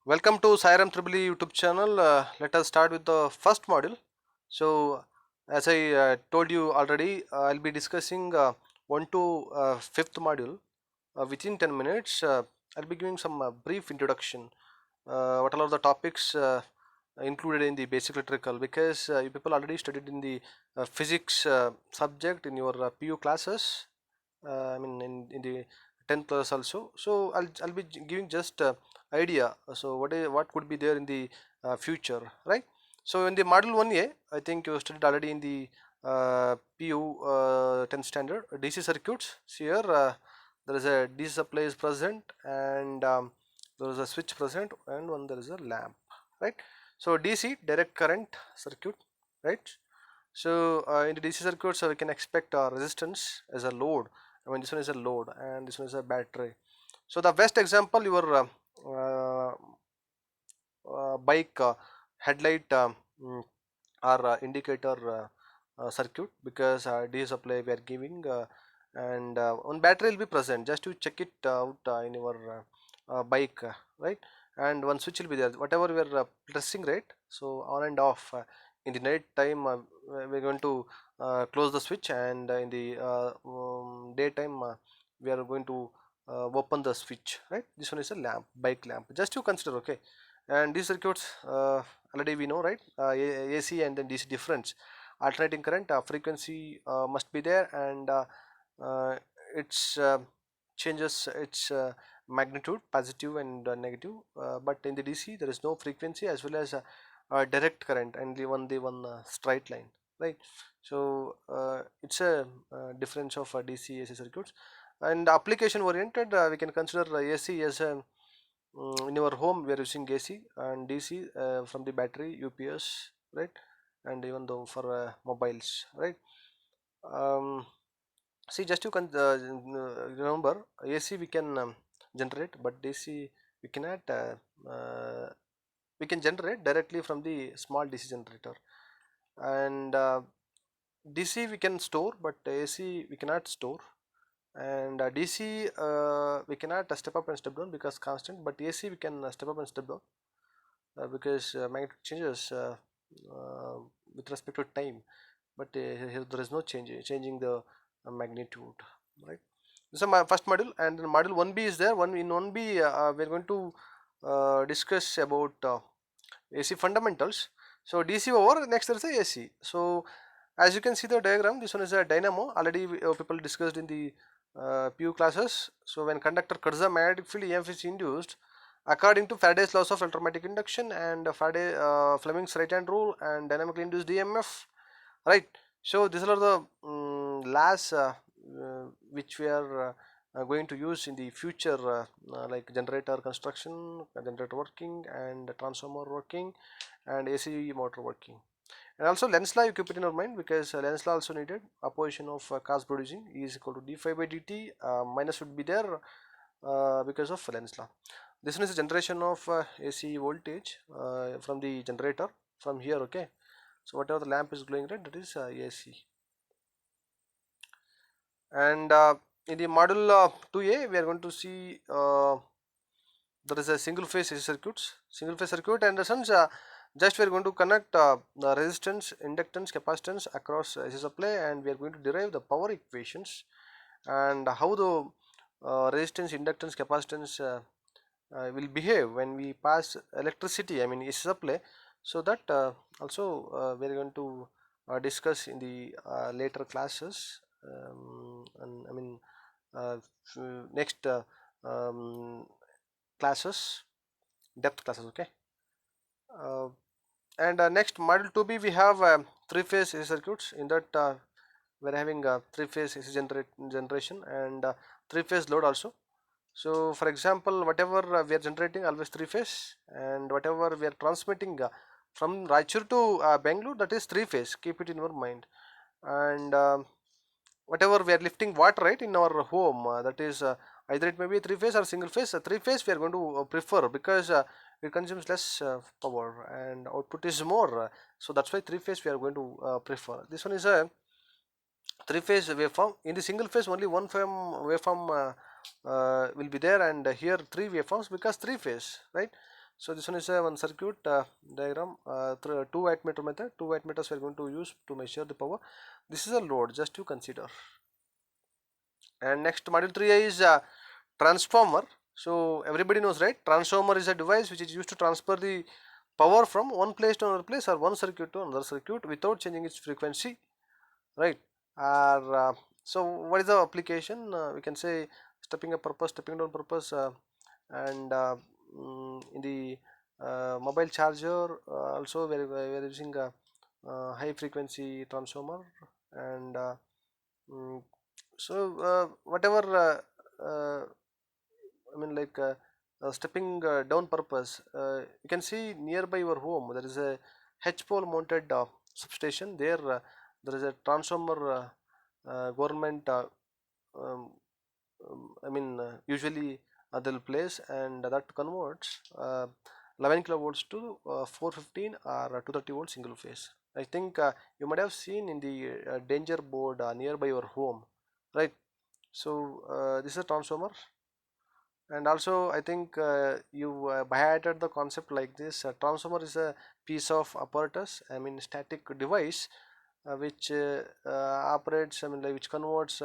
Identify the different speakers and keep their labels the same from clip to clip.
Speaker 1: Welcome to Sairam Tribly YouTube channel. Let us start with the first module. So, as I told you already, I'll be discussing 1 to 5th module within 10 minutes. I'll be giving some brief introduction. What all are the topics included in the basic electrical, because you people already studied in the physics subject in your PU classes. I mean in the 10th class also. So I'll be giving just idea. So what could be there in the future, right? So in the module 1A, I think you studied already in the PU 10th standard DC circuits. So here there is a DC supply is present, and there is a switch present, and one there is a lamp, right? So DC direct current circuit, right? So in the DC circuit, so we can expect resistance as a load. I mean, this one is a load and this one is a battery. So the best example, your uh, bike headlight or indicator circuit, because DC supply we are giving, and one battery will be present just to check it out in your bike, right? And one switch will be there, whatever we are pressing, right? So on and off in the night time, we're going to close the switch, and in the daytime we are going to open the switch, right? This one is a lamp, bike lamp, just to consider, okay? And these circuits already we know, right? AC and then DC difference, alternating current frequency must be there, and uh, it's changes its magnitude, positive and negative, but in the DC there is no frequency as well as direct current, and the one straight line, right? So it's a difference of DC AC circuits. And application oriented, we can consider AC as a in your home we are using AC, and DC from the battery UPS, right? And even though for mobiles, right? um, See, just you can remember, AC we can generate, but DC we cannot we can generate directly from the small DC generator. And DC we can store, but AC we cannot store. And DC we cannot step up and step down because constant, but AC we can step up and step down because magnitude changes uh, with respect to time, but here there is no changing the magnitude, right? This is my first module, and then module 1B is there. One in 1B we are going to discuss about AC fundamentals. So DC over, next there is a AC. So as you can see the diagram, this one is a dynamo. Already people discussed in the PU classes. So when conductor cuts the magnetic field, EMF is induced according to Faraday's laws of electromagnetic induction and Faraday Fleming's right hand rule and dynamically induced EMF, right? So these are the laws which we are going to use in the future, like generator construction, generator working, and transformer working, and AC motor working. And also Lenz law you keep it in your mind, because Lenz law also needed. Opposition of cause producing E is equal to d phi by dt, minus would be there because of Lenz law. This one is a generation of AC voltage from the generator from here, okay? So whatever the lamp is glowing red, that is AC. And in the module 2A we are going to see there is a single phase AC circuits, single phase circuit, and the sense just we are going to connect the resistance, inductance, capacitance across AC supply, and we are going to derive the power equations and how the resistance, inductance, capacitance will behave when we pass electricity, I mean AC supply. So that also we are going to discuss in the later classes, and I mean uh, next um, classes, depth classes, okay? uh, and next module 2B we have three phase AC circuits. In that we're having three phase AC generation, and three phase load also. So for example, whatever we are generating always three phase, and whatever we are transmitting from Raichur to Bangalore, that is three phase, keep it in your mind. And whatever we are lifting water, right, in our home, that is either it may be three phase or single phase. Three phase we are going to prefer, because it consumes less power and output is more, so that's why three phase we are going to prefer. This one is a three phase waveform. In the single phase only one waveform will be there, and here three waveforms because three phase, right? So this one is a one circuit diagram through 2 wattmeter method. 2 wattmeters we are going to use to measure the power. This is a load, just to consider. And next, module 3 is transformer. So everybody knows, right? Transformer is a device which is used to transfer the power from one place to another place, or one circuit to another circuit, without changing its frequency, right? Or so what is the application? We can say stepping up purpose, stepping down purpose, and in the mobile charger also we are using a high frequency transformer. And so whatever I mean, like stepping down purpose, you can see nearby your home there is a H pole mounted substation. There is a transformer government um, usually they'll place, and that converts 11 kilovolts to 415 or 230 volt single phase. I think you might have seen in the danger board nearby your home, right? So this is a transformer. And also I think you highlighted the concept like this. Transformer is a piece of apparatus, static device which operates, like which converts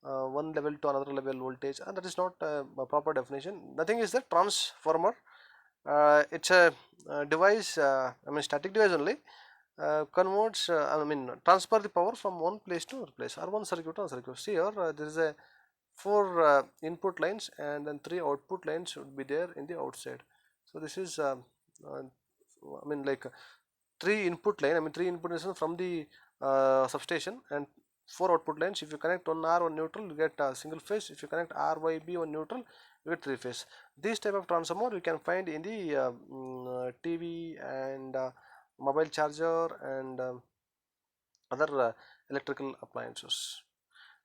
Speaker 1: one level to another level voltage, and that is not a proper definition. Nothing is the transformer. It's a device, static device only, converts, transfer the power from one place to another place, or one circuit to another circuit. See here, there is a four input lines, and then three output lines should be there in the outside. So this is uh, like three input line, three input lines from the substation, and four output lines. If you connect one R, one neutral, you get a single phase. If you connect R, Y, B, one neutral, you get three phase. This type of transformer you can find in the TV and mobile charger and other electrical appliances.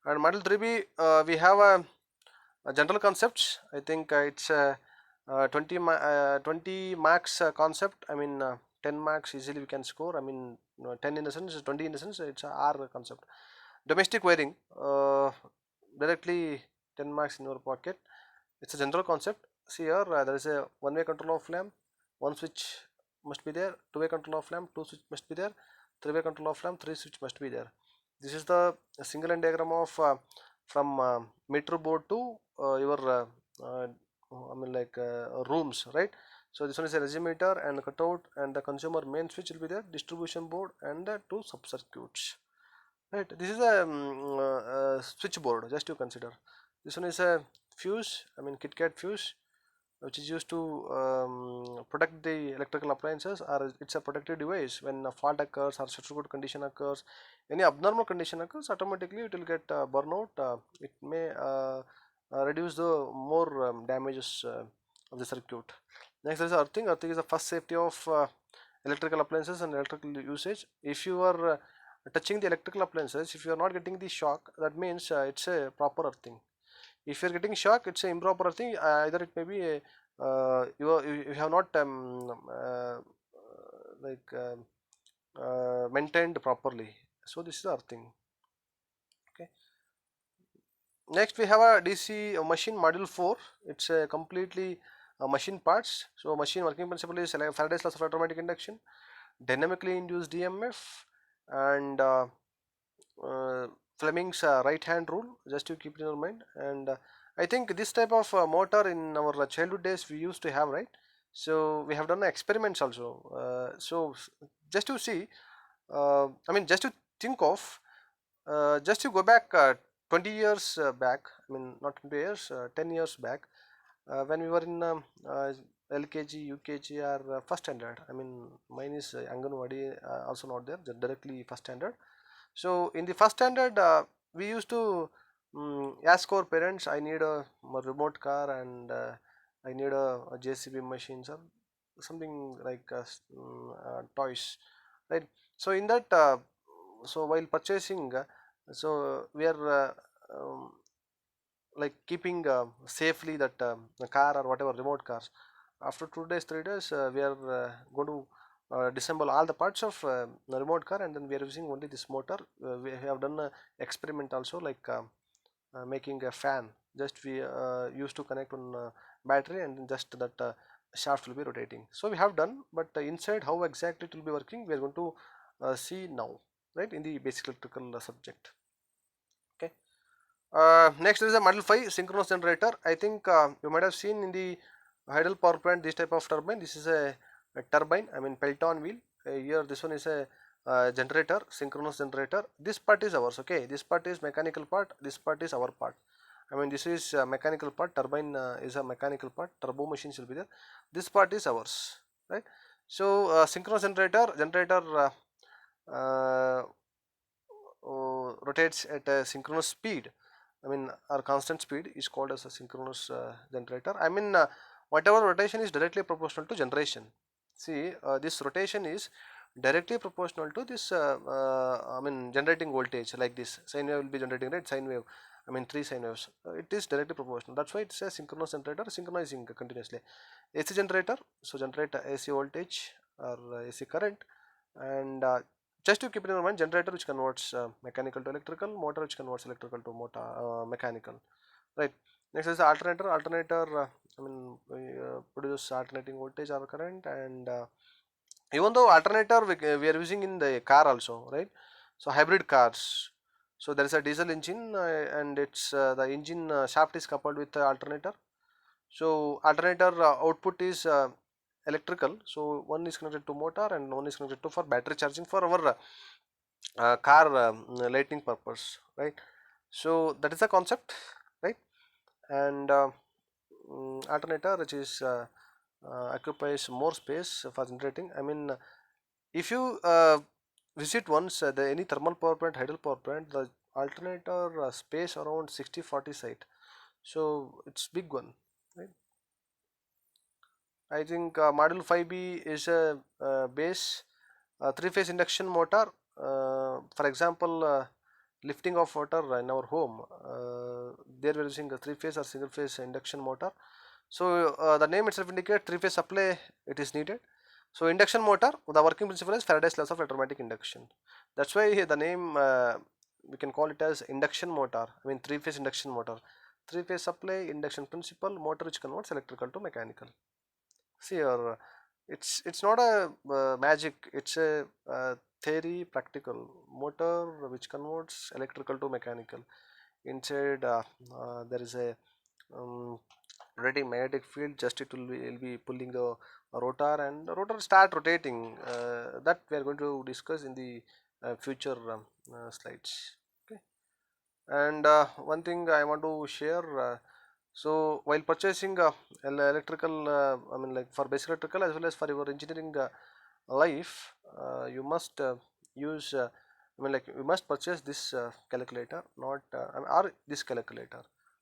Speaker 1: And model 3B, we have a general concepts. I think it's 20 max concept. 10 max easily we can score. 10 in the sense, 20 in the sense, it's a R concept. Domestic wiring, directly 10 marks in your pocket. It's a general concept. See here, there is a one-way control of lamp, one switch must be there. Two-way control of lamp, two switch must be there. Three-way control of lamp, three switch must be there. This is the single line diagram of from meter board to your rooms, right? So this one is a regimeter and cutout, and the consumer main switch will be there, distribution board, and the two sub circuits. Right, this is a switchboard, just to consider. This one is a fuse, KitKat fuse, which is used to protect the electrical appliances, or it's a protective device. When a fault occurs or short circuit condition occurs, any abnormal condition occurs, automatically it will get burnout. It may reduce the more damages of the circuit. Next is earthing. Earthing is the first safety of electrical appliances and electrical usage. If you are touching the electrical appliances, if you are not getting the shock, that means it's a proper earthing. If you are getting shock, it's an improper earthing. Either it may be a, you have not like maintained properly. So this is earthing. Okay. Next we have a DC machine module 4. It's a completely machine parts. So machine working principle is Faraday's laws of automatic induction, dynamically induced EMF, and uh, Fleming's right hand rule, just to keep it in your mind. And I think this type of motor in our childhood days we used to have, right? So we have done experiments also. So just to see, just to think of, just to go back 20 years back, not 20 years, 10 years back, when we were in LKG, UKG, or first standard. Mine is Anganwadi, also not there, directly first standard. So in the first standard, we used to ask our parents, I need a remote car, and I need a JCB machines, or something like toys, right? So in that, so while purchasing, so we are like keeping safely that car or whatever remote cars. After 2 days, 3 days, we are going to disassemble all the parts of the remote car, and then we are using only this motor. We have done an experiment also, like making a fan. Just we used to connect on battery, and then just that shaft will be rotating. So we have done, but inside how exactly it will be working, we are going to see now, right, in the basic electrical subject. Okay. Next is a model 5 synchronous generator. I think you might have seen in the idle power plant this type of turbine. This is a turbine, I mean Pelton wheel. Here this one is a generator, synchronous generator. This part is ours, okay. This part is mechanical part, this part is our part. I mean this is mechanical part, turbine is a mechanical part, turbo machines will be there. This part is ours, right. So synchronous generator uh, rotates at a synchronous speed. I mean our constant speed is called as a synchronous generator. I mean whatever rotation is directly proportional to generation. See this rotation is directly proportional to this I mean generating voltage, like this sine wave will be generating, right, sine wave, I mean 3 sine waves, it is directly proportional. That's why it's a synchronous generator, synchronizing continuously. AC generator, so generate AC voltage or AC current, and just to keep it in mind, generator which converts mechanical to electrical, motor which converts electrical to motor mechanical, right. Next is the alternator. I mean produce alternating voltage or current, and even though alternator we are using in the car also, right. So hybrid cars, so there is a diesel engine and it's the engine shaft is coupled with the alternator. So alternator output is electrical, so one is connected to motor and one is connected to for battery charging for our car lighting purpose, right. So that is the concept, right. And alternator which is occupies more space for generating. I mean if you visit once the any thermal power plant, hydel power plant, the alternator space around 60-40 site, so it's big one, right. I think module 5B is a base three-phase induction motor. For example, lifting of water in our home, there we are using a three-phase or single-phase induction motor. So the name itself indicates three-phase supply it is needed. So induction motor, the working principle is Faraday's laws of electromagnetic induction. That's why the name we can call it as induction motor. I mean three-phase induction motor. Three-phase supply, induction principle, motor which converts electrical to mechanical. See, or it's not a magic. It's a theory, practical motor which converts electrical to mechanical. Inside, there is a rotating magnetic field. Just will be pulling the rotor, and the rotor start rotating. That we are going to discuss in the future slides. Okay. And one thing I want to share. So while purchasing electrical, I mean like for basic electrical as well as for your engineering life, you must use. I mean like you must purchase this calculator, not I mean, or this calculator,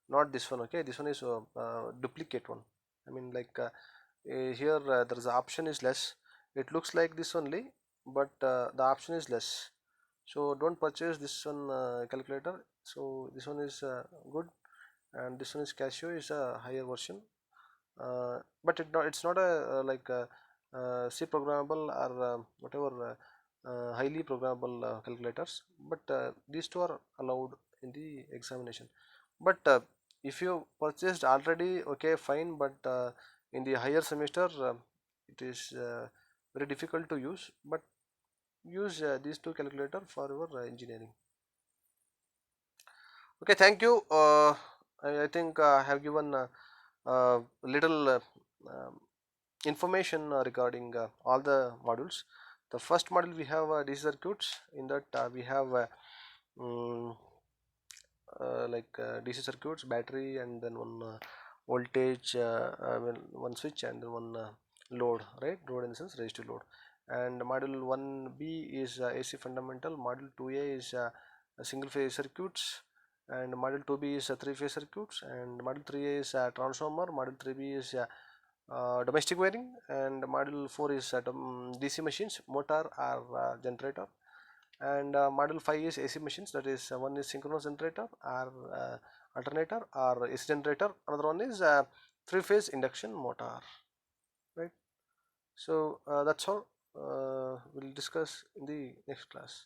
Speaker 1: not this one. Okay, this one is duplicate one. I mean like here there is a option is less. It looks like this only, but the option is less. So don't purchase this one calculator. So this one is good, and this one is Casio is a higher version, but it's not a like C programmable or whatever highly programmable calculators, but these two are allowed in the examination. But if you purchased already, okay, fine, but in the higher semester it is very difficult to use, but use these two calculator for your engineering. Okay, thank you. I think I have given little information regarding all the modules. The first module we have DC circuits. In that we have um, like DC circuits, battery, and then one voltage, well, one switch, and then one load, right? Load in the sense resistive load. And module 1B is AC fundamental. Module 2A is single phase circuits, and module 2B is three phase circuits, and module 3A is transformer. Module 3B is domestic wiring, and module 4 is DC machines, motor or generator, and module 5 is AC machines, that is one is synchronous generator or alternator or AC generator, another one is three phase induction motor, right. So that's all we'll discuss in the next class.